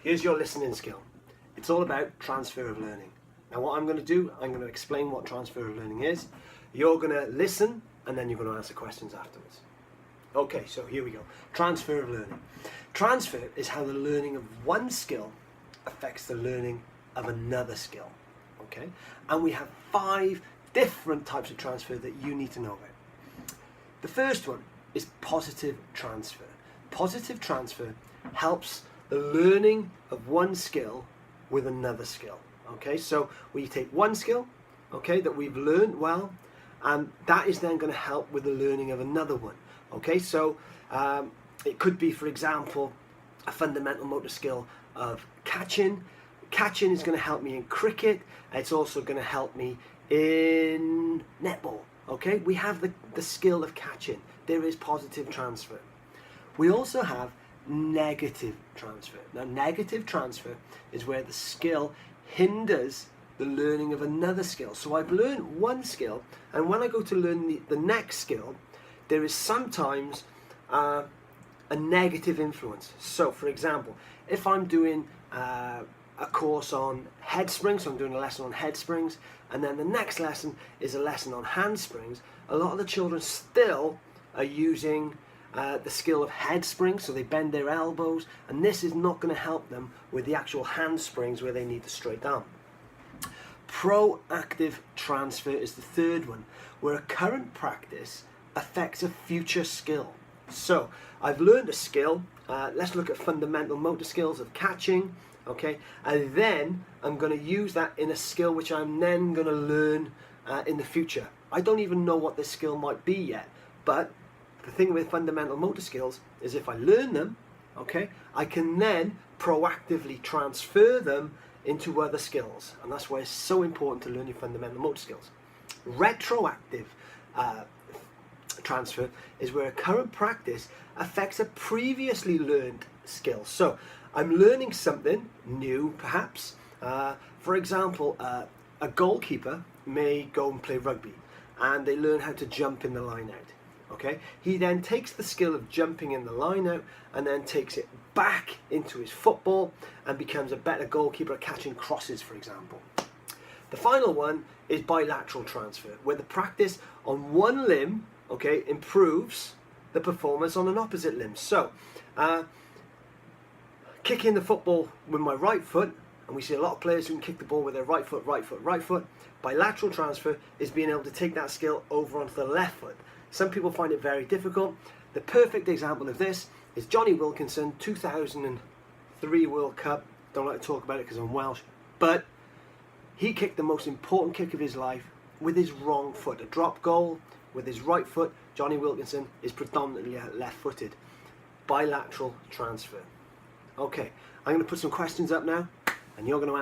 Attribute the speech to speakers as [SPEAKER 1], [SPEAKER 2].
[SPEAKER 1] here's your listening skill. It's all about transfer of learning. Now what I'm going to do, I'm going to explain what transfer of learning is. You're going to listen and then you're going to answer questions afterwards. Okay, so here we go. Transfer of learning. Transfer is how the learning of one skill affects the learning of another skill. Okay, and we have 5 different types of transfer that you need to know about. The first one is positive transfer. Positive transfer helps the learning of one skill with another skill. Okay, so we take one skill, okay, that we've learned well, and that is then going to help with the learning of another one. Okay, so it could be, for example, a fundamental motor skill of catching. Catching is going to help me in cricket. It's also going to help me in netball. Okay, we have the skill of catching. There is positive transfer. We also have negative transfer. Now, negative transfer is where the skill hinders the learning of another skill. So I've learned one skill, and when I go to learn the next skill, there is sometimes a negative influence. So, for example, if I'm doing a course on head springs, so I'm doing a lesson on head springs, and then the next lesson is a lesson on hand springs, a lot of the children still are using the skill of head springs, so they bend their elbows, and this is not going to help them with the actual hand springs where they need the straight arm. Proactive transfer is the third one, where a current practice affects a future skill. So I've learned a skill, let's look at fundamental motor skills of catching, okay, and then I'm going to use that in a skill which I'm then going to learn in the future. I don't even know what this skill might be yet, but the thing with fundamental motor skills is if I learn them, okay, I can then proactively transfer them into other skills, and that's why it's so important to learn your fundamental motor skills. Retroactive transfer is where a current practice affects a previously learned skill. So I'm learning something new, perhaps. For example, a goalkeeper may go and play rugby, and they learn how to jump in the line out. Okay, he then takes the skill of jumping in the line out and then takes it back into his football and becomes a better goalkeeper at catching crosses, for example. The final one is bilateral transfer, where the practice on one limb, okay, improves the performance on an opposite limb. So, kicking the football with my right foot, and we see a lot of players who can kick the ball with their right foot, right foot, right foot. Bilateral transfer is being able to take that skill over onto the left foot. Some people find it very difficult. The perfect example of this is Johnny Wilkinson, 2003 World Cup. Don't like to talk about it because I'm Welsh, but he kicked the most important kick of his life with his wrong foot. A drop goal with his right foot. Johnny Wilkinson is predominantly left-footed. Bilateral transfer. Okay, I'm going to put some questions up now, and you're going to